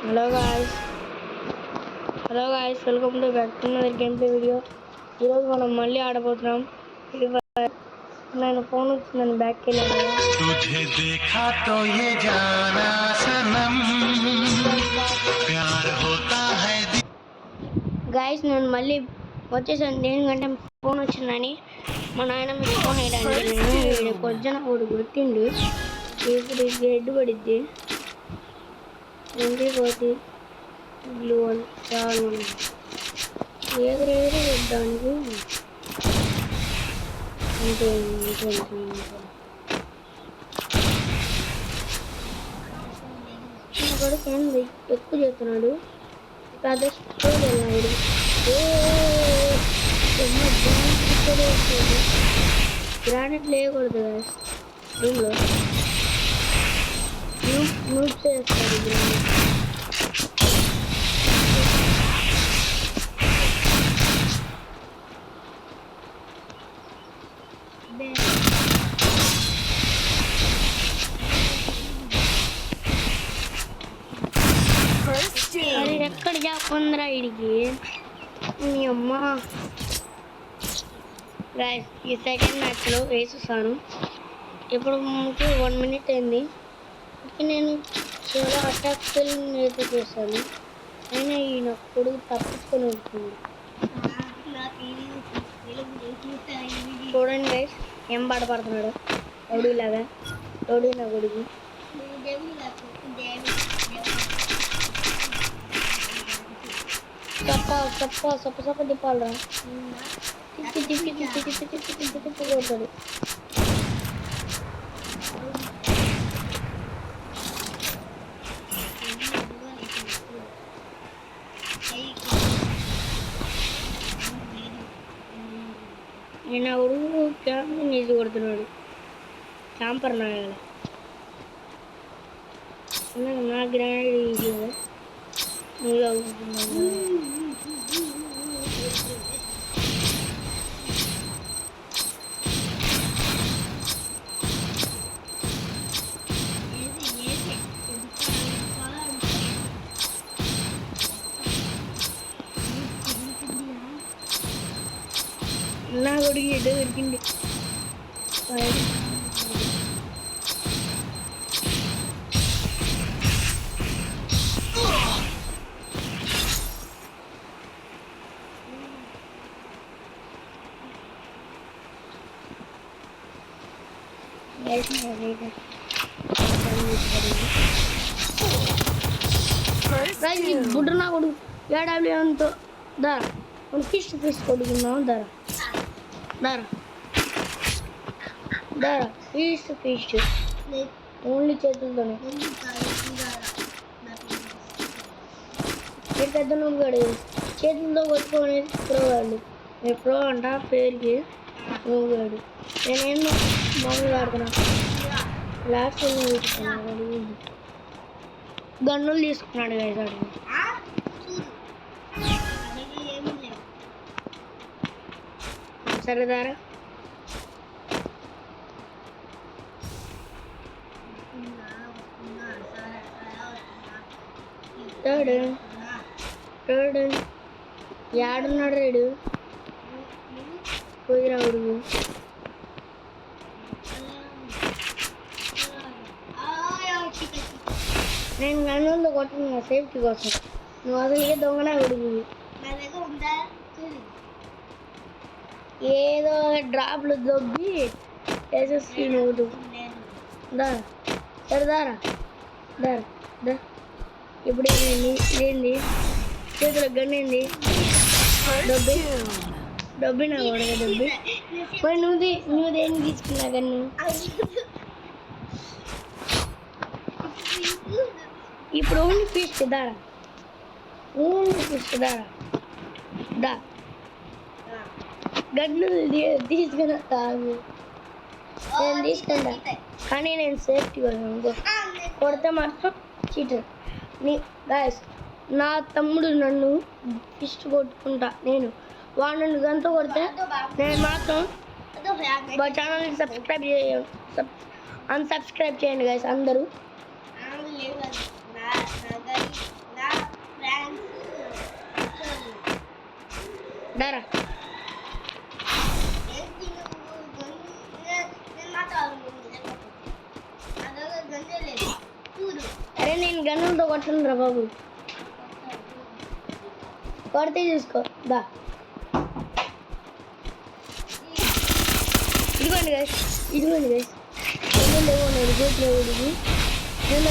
Hello guys welcome to back to another game play video. ఈరోజు మనం మళ్ళీ ఆడబోతున్నాం. నేను ఫోన్ వచ్చిందని బ్యాక్కి వెళ్ళాను. గాయ్స్ నేను మళ్ళీ వచ్చేసాను. దేనికంటే ఫోన్ వచ్చిందని మా నాయన మీకు ఫోన్ వేయడానికి నేను కొంచెం ఒకటి కొట్టిండు. ఇప్పుడు హెడ్ పడిద్ది పోతే బ్లూ అని చాలా ఎదురెదురు కొట్టడానికి అంతే కూడా ఫ్యాన్ ఎక్కువ చేస్తున్నాడు. పెద్ద స్టోర్ వెళ్ళాడు. గ్రానైట్ లేకూడదు రూమ్లో నూట్ చేస్తాడు గ్రానైట్. అది ఎక్కడ జాకుందరా ఇడికి మీ అమ్మ. గైస్ ఈ సెకండ్ మ్యాచ్లో వేసేసాను. ఇప్పుడు మనకి 1 minute అయింది. నేను చాలా అటాక్ ఫీలింగ్ అయితే చేశాను. అయినా ఈయన కొడుకు తప్పించుకొని వెళ్తుంది. చూడండి గైస్ ఏం బాధపడుతున్నాడు రౌడీలాగా. రౌడీ నా కొడుకు. సప్ప తిప్పాలరా. తిప్పి కొడతాడు. నేను కొడుకు క్యాంపింగ్ వేసి కొడుతున్నాడు. క్యాంపర్ నాయాల నా గ్రానైడ్ ఈజీ నువ్వు నా కొడుకు ఎటో దొరికింది. బుడ్డ నా కొడుకు ఏడాబ్లేంతో దారా ఫిష్ కొడుకున్నావు. దారా ఫిష్ ఓన్లీ చేతులతోనే. నేను పెద్ద నువ్వు గడు చేతులతో కొట్టుకోనే ప్రో వాళ్ళు. నేను ప్రో అంట పేరుకి నువ్వు గడు. నేనేమో మామూలుగా ఆడుతున్నా. లాస్ట్ గన్నులు తీసుకున్నాడు వేసాడు. సరేదారా ఏడున్నాడు రేడు పోయిరా ఉడుగు. నేను గన్నుల్లో కొట్టుకున్నా సేఫ్టీ కోసం. నువ్వు అసలుకే దొంగనా ఉడుగు. ఏదో డ్రాప్లు దొబ్బి వేసేసి నువ్వు దారా. సరదారా దారా. ఇప్పుడు ఏంది చేతిలో గన్నేంది డబ్బి నా కూడా డబ్బి పోయి నువ్వు దేనికి తీసుకున్నా గన్ను. ఇప్పుడు ఓన్లీ ఫిష్ దారా. దా గన్ను తీసుకున్నా తాగు. నేను తీసుకుంటా కానీ నేను సేఫ్టీ కొడితే మాత్రం చీటర్. గాయస్ నా తమ్ముడు నన్ను ఫిష్ కొట్టుకుంటా. వాడు నన్ను గంతో కొడితే నేను మాత్రం మా ఛానల్ని అన్సబ్స్క్రైబ్ చేయండి గాయస్ అందరూ. దారా అరే నేను గన్నులతో కొట్టను రా బాబు కొడితే చూసుకో దా ఇదిగోండి గైస్ లేవు నేను గోట్లేవుడికి నేను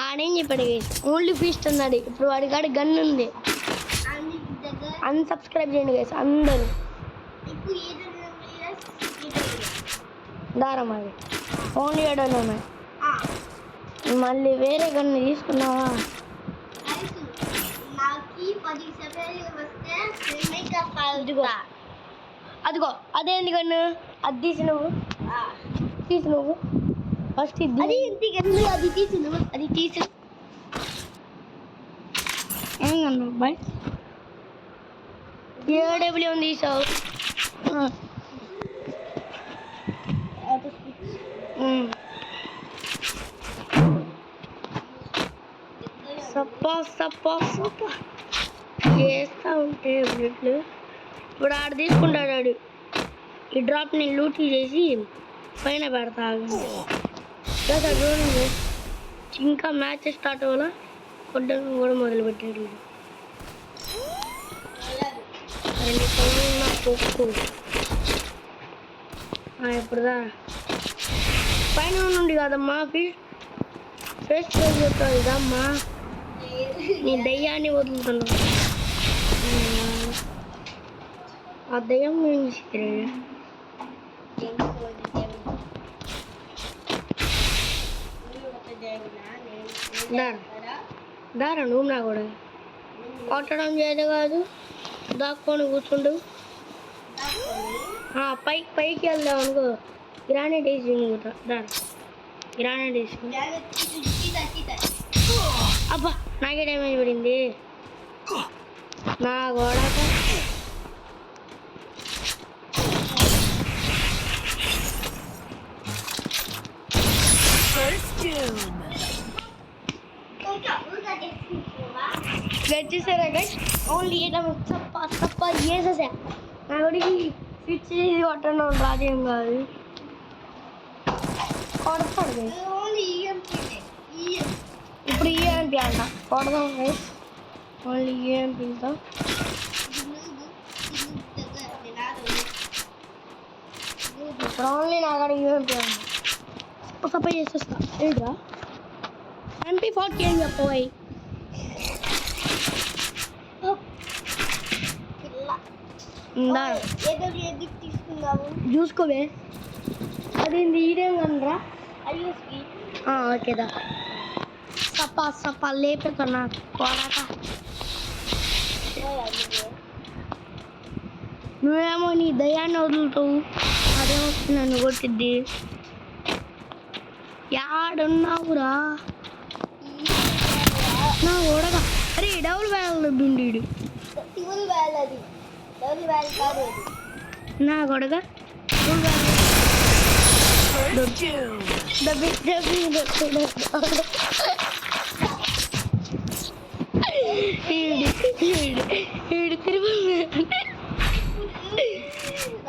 ఆడేం చెప్పాడు ఓన్లీ ఫీస్ట్ అన్నాడు ఇప్పుడు వాడి కాడ గన్ ఉంది అన్సబ్స్క్రైబ్ చేయండి గైస్ అందరూ దారం అది ఓన్లీ ఏడోనే మళ్ళీ వేరే గన్ను తీసుకున్నావా అదిగో అదేంది గన్ను అది తీసి నువ్వు ఫస్ట్ అది తీసి ఏం కన్నా అబ్బాయి ఏడబ్ల్యూ తీసావు సప్పా చేస్తూ ఉంటే ఇప్పుడు ఆడ తీసుకుంటాడు ఆడు ఈ డ్రాప్ని లూటీ చేసి పైన పెడతా చూడండి ఇంకా మ్యాచ్ స్టార్ట్ అవ్వాల కొట్టడం కూడా మొదలుపెట్టాడు ఇప్పుడుదా పైన నుండి కాదమ్మా ఫేస్ చెప్తావు ఇదమ్మా నీ దయ్యాన్ని వదులుతున్నావు ఆ దయ్యం దారా నువ్వు నా కూడా కొట్టడం చేయదు కాదు దాక్కొని కూర్చుండు పైకి వెళ్దాం అనుకో గ్రానైట్ వేసి దారా గ్రానైట్ వేసి అబ్బా నాకే డ్యామేజ్ పడింది నా గోడ చూసారా గైస్ ఓన్లీ తప్ప వేసేసా నా గుడికి స్విచ్ చేసి కొట్టడం రాజేం కాదు కొడతాడు ఇప్పుడు ఈఎంపీ అంట కొడదాం గైస్ ఓన్లీ ఈఎంపీతో ఇప్పుడు ఓన్లీ నా కాడ ఈఎంపీ అంట సపోజ్ చేసేస్తా ఏంట్రా MP40 అని చెప్పబోయి చూసుకోవే అది ఇదేం కనరా ఓకేదా సప్పా లేపే కన్నా కొడాక నువ్వేమో నీ దయాన్ని వదులుతావు అదేమో నన్ను కొట్టిద్ది యాడున్నావురా నా ఓడగా అరే డబుల్ బ్యాల్ బిండి నా కొడగా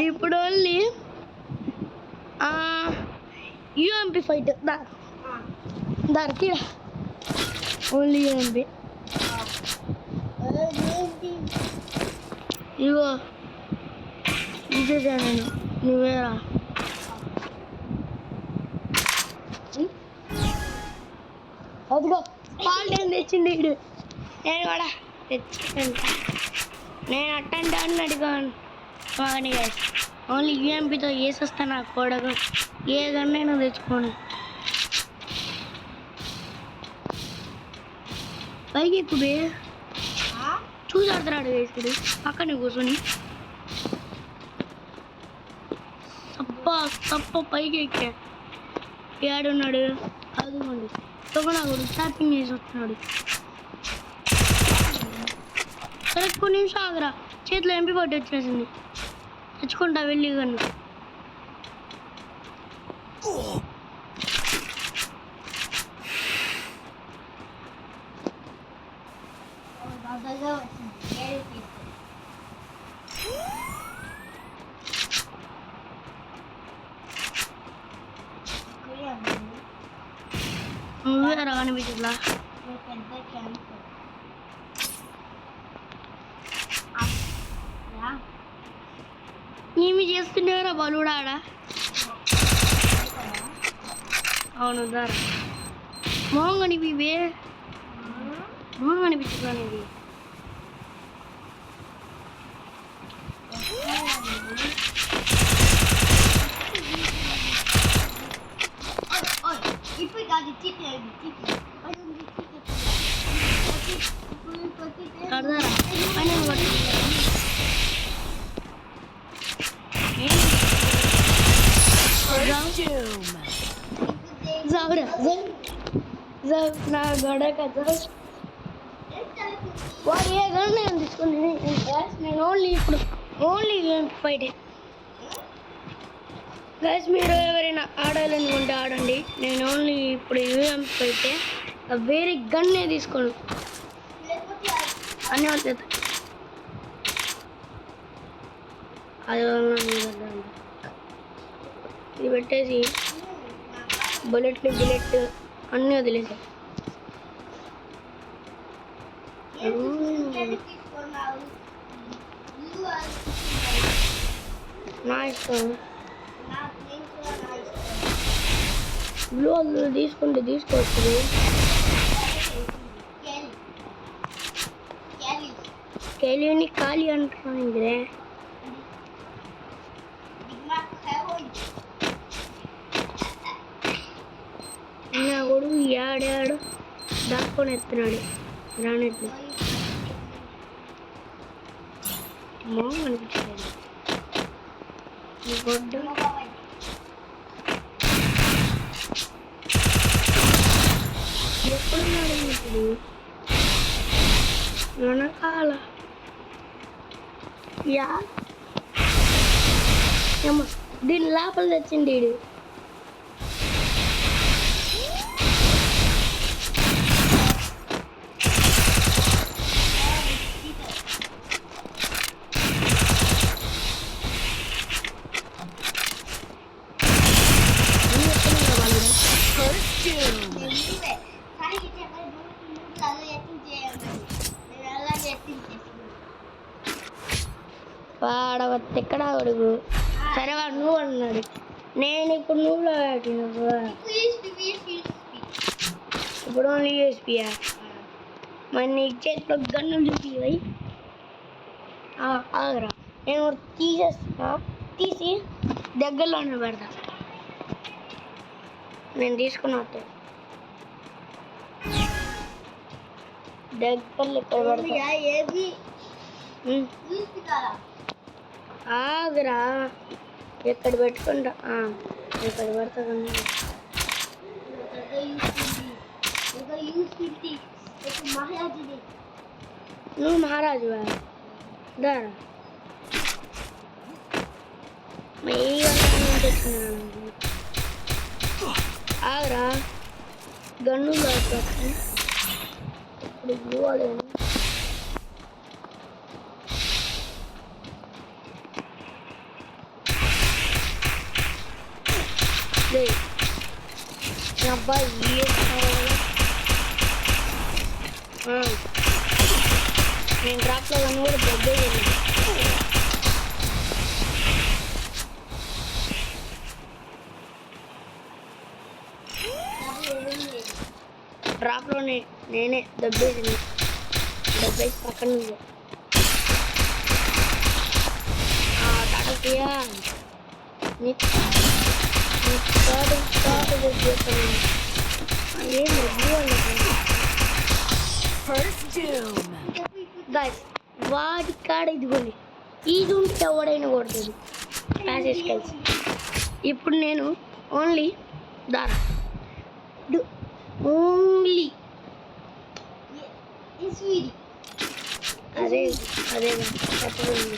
ఇప్పుడు ఓన్లీ యూఎంపీ ఫైట్ దానికి ఓన్లీ యూఎంపీ ఇగో ఇదేసా నేను నువ్వేరా అదిగో పాలు ఏం తెచ్చింది వీడు. నేను కూడా తెచ్చుకుంటా. నేను అట్టంటే అడిగాను కానీ ఓన్లీ యూఎంపీతో వేసేస్తాను. నాకు కొడకు ఏ గన్నైనా తెచ్చుకోను. పైకి ఎక్కువే చూసాడుతున్నాడు వేసుకుడు పక్కనే కూర్చొని తప్ప పైకి ఎక్కా. ఏడున్నాడు అదుకోండి తొగనాడు షాపింగ్ చేసి వస్తున్నాడు. సరే కొన్ని నిమిషం ఆగరా, చేతిలో ఎంపీ పట్టి వచ్చేసింది. తెచ్చుకుంటా వెళ్ళి కన్నా. నువ్వే రా కనిపించట్లా. ఏమి చేస్తున్నారా బలుడా ఆడ? అవును దారా మొహం కనిపివే, మొహం కనిపించదు ఇది. నా గడక వాడు ఏ గన్ నేను తీసుకుని నేను ఓన్లీ ఫైట్. గైస్ మీరు ఎవరైనా ఆడాలనుకుంటే ఆడండి. నేను ఓన్లీ ఇప్పుడు యూఎంపీ ఫైటే, వేరే గన్నే తీసుకోను అన్నీ వస్తాయి. అది ఇది పెట్టేసి బుల్లెట్ అన్నీ వదిలేసాయి. నా ఇష్టం. బ్లూ అందులో తీసుకుంటే తీసుకోవచ్చు. కేలిని ఖాళీ అంటున్నాను ఇందులో. నా కొడుకు ఏడాడు దాక్కొని ఎత్తున్నాడు రానట్లు. మొహం అనిపించలేదు గొడ్డ. ఎప్పుడున్నాడు ఇప్పుడు వెనకాల యా ఏమో దీని లోపల తెచ్చిండి వీడు. వాడవద్దు ఎక్కడ అడుగు. సరే వాడు నువ్వు అన్నాడు, నేను ఇప్పుడు నువ్వులో ఇప్పుడు ఓన్లీ యూఎస్పీయా. మరి నీ చేతిలో గన్నులు చూపివై ఆగరా. నేను తీసేస్తా, తీసి దగ్గరలోనే పెడతా. నేను తీసుకున్నా దగ్గరలో ఎక్కడ పెడతా. ఆగరా ఎక్కడ పెట్టుకుంటా, ఎక్కడ పెడతా. నువ్వు మహారాజువా దారా ఆగరా గన్ను ఇప్పుడు ఇవ్వలేను. అబ్బాయి నేను డ్రాప్లో కన్నా కూడా పెద్ద డ్రాప్లో నేనే దబ్బేసి పక్కన టాటా వాడి కాడ ఇదిగోండి ఇది ఉంటే ఎవడైనా కొడుతుంది ప్యాసేజ్ కలిసి. ఇప్పుడు నేను ఓన్లీ ఓన్లీ అదే అదే చెప్పండి.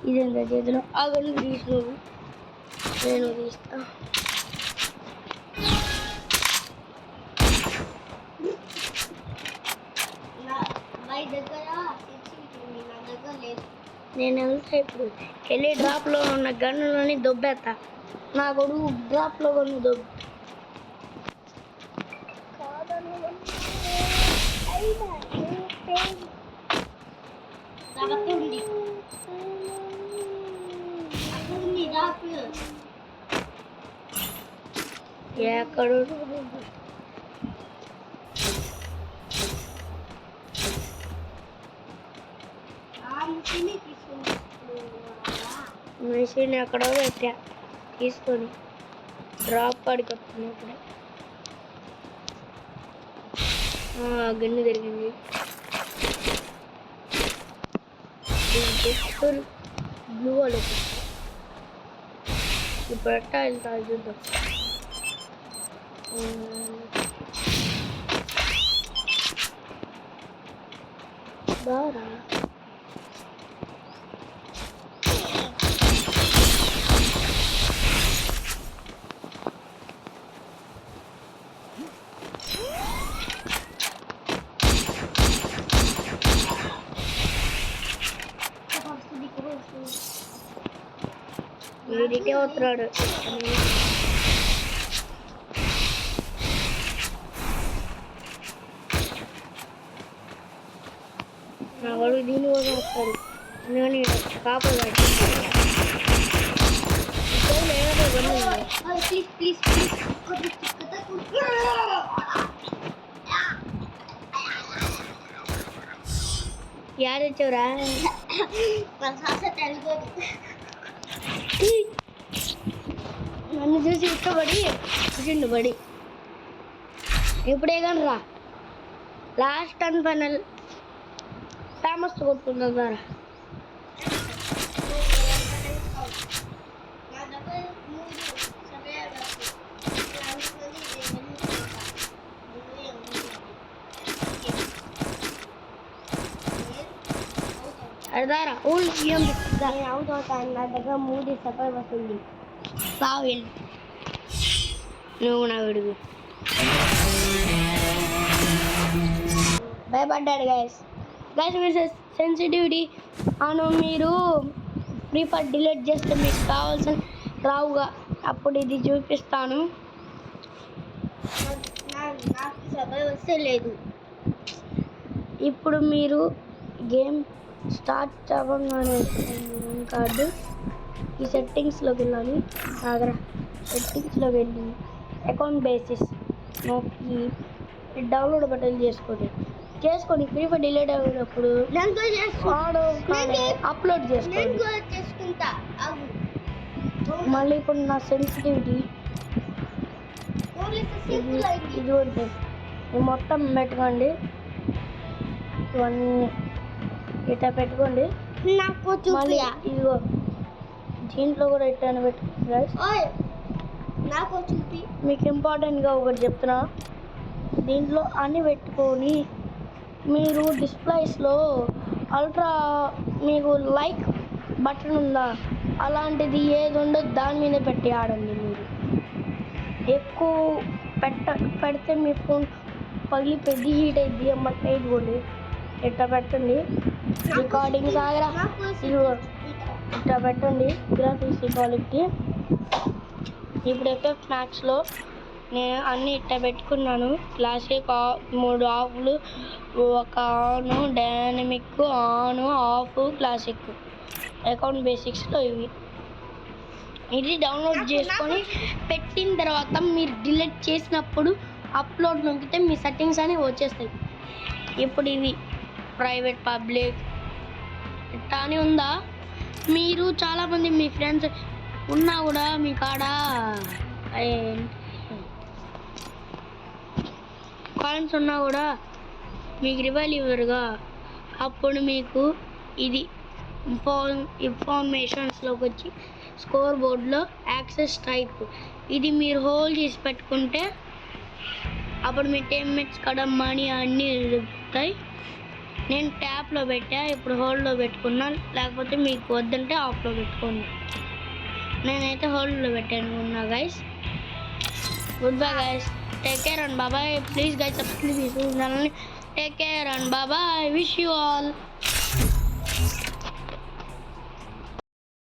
ఇదేంత చేతిలో ఆగలు తీసు నేను తీస్తా. నేను వెళ్తా ఇప్పుడు వెళ్ళి డ్రాప్లో ఉన్న గన్నులని దొబ్బేస్తా. నా కొడుకు డ్రాప్లో కొన్ని దొబ్బు ఎక్కడు మెషిన్ ఎక్కడో పెట్టా తీసుకొని డ్రాప్ కాడికి వస్తుంది. ఇప్పుడే గన్ను తిరిగింది. బ్లూ వాళ్ళు ఇప్పుడు ఎట్టా వెళ్తా చూద్దాం. బాగా వీడికే వస్తున్నాడు. నా వాడు దీని కోసం వస్తాడు. నేను కాపలు యాడొచ్చావురా? నన్ను చూసి ఇష్టపడి కూర్చుండు పడి. ఇప్పుడే కానీ రా లాస్ట్ అండ్ ఫైనల్ ఫేమస్ కొట్టుకుంటున్నారా? అదారా అవుట్ అవుతాను. నా దగ్గర 3 సఫర్ వస్తుంది. సావిల్ నువ్వు నా విడుగు భయపడ్డాడు. గైస్ మీరు సెన్సిటివిటీ అను మీరు ఫ్రీ ఫైర్ డిలీట్ చేస్తే మీకు కావాల్సిన రావుగా. అప్పుడు ఇది చూపిస్తాను. నాకు సఫర్ వస్తే లేదు. ఇప్పుడు మీరు గేమ్ స్టార్ట్ అవ్వగానే కార్డు ఈ సెట్టింగ్స్లోకి వెళ్ళాలి. సెట్టింగ్స్లోకి వెళ్ళి అకౌంట్ బేసిస్ నొక్కి డౌన్లోడ్ బటన్ చేసుకొని ఫ్రీ ఫైర్ డిలీట్ అయినప్పుడు అప్లోడ్ చేసుకుంటా. మళ్ళీ ఇప్పుడు నా సెన్సిటివిటీ ఇది ఉంటుంది. మొత్తం పెట్టుకోండి. ఇవన్నీ ఇట్లా పెట్టుకోండి. మళ్ళీ ఇదిగో దీంట్లో కూడా ఇట్లా పెట్టుకోండి. నాకు చూపి మీకు ఇంపార్టెంట్గా ఒకటి చెప్తున్నా. దీంట్లో అన్ని పెట్టుకొని మీరు డిస్ప్లేస్లో అల్ట్రా మీకు లైక్ బటన్ ఉందా అలాంటిది ఏది ఉండదు దాని మీద పెట్టి ఆడండి. మీరు ఎక్కువ పెడితే మీ ఫోన్ పగిలి పెద్ద హీట్ అయింది. ఇదిగోండి ఇట్లా పెట్టండి. రికార్డింగ్ సాగరా ఇట్లా పెట్టండి. గ్రాఫిక్స్ క్వాలిటీ ఇప్పుడు ఎఫ్ఎఫ్ మ్యాక్స్లో నేను అన్నీ ఇట్లా పెట్టుకున్నాను. క్లాసిక్ 3 ఆఫ్లు, ఒక ఆను, డైనమిక్, ఆను, ఆఫ్, క్లాసిక్. అకౌంట్ బేసిక్స్లో ఇవి ఇది డౌన్లోడ్ చేసుకొని పెట్టిన తర్వాత మీరు డిలీట్ చేసినప్పుడు అప్లోడ్ నొక్కితే మీ సెట్టింగ్స్ అనేవి వచ్చేస్తాయి. ఇప్పుడు ఇది ప్రైవేట్ పబ్లిక్ ఇట్లానే ఉందా. మీరు చాలామంది మీ ఫ్రెండ్స్ ఉన్నా కూడా మీ కాడ కాయిన్స్ ఉన్నా కూడా మీకు రివైల్ ఇవ్వరుగా, అప్పుడు మీకు ఇది ఇన్ఫర్మేషన్స్లోకి వచ్చి స్కోర్ బోర్డ్లో యాక్సెస్ టైప్ ఇది మీరు హోల్డ్ చేసి పెట్టుకుంటే అప్పుడు మీ టీమ్మేట్స్ కాడ మనీ అన్నీ దొరుకుతాయి. నేను ట్యాప్లో పెట్టా, ఇప్పుడు హోల్డ్లో పెట్టుకున్నా, లేకపోతే మీకు వద్దంటే ఆఫ్లో పెట్టుకోండి. నేనైతే హోల్డ్లో పెట్టాను guys. Good bye guys, take care and బాబాయ్. ప్లీజ్ గైస్ సబ్స్క్రైబ్ చేసుకోండి. టేక్ కేర్ అండ్ బాబాయ్. Wish you all.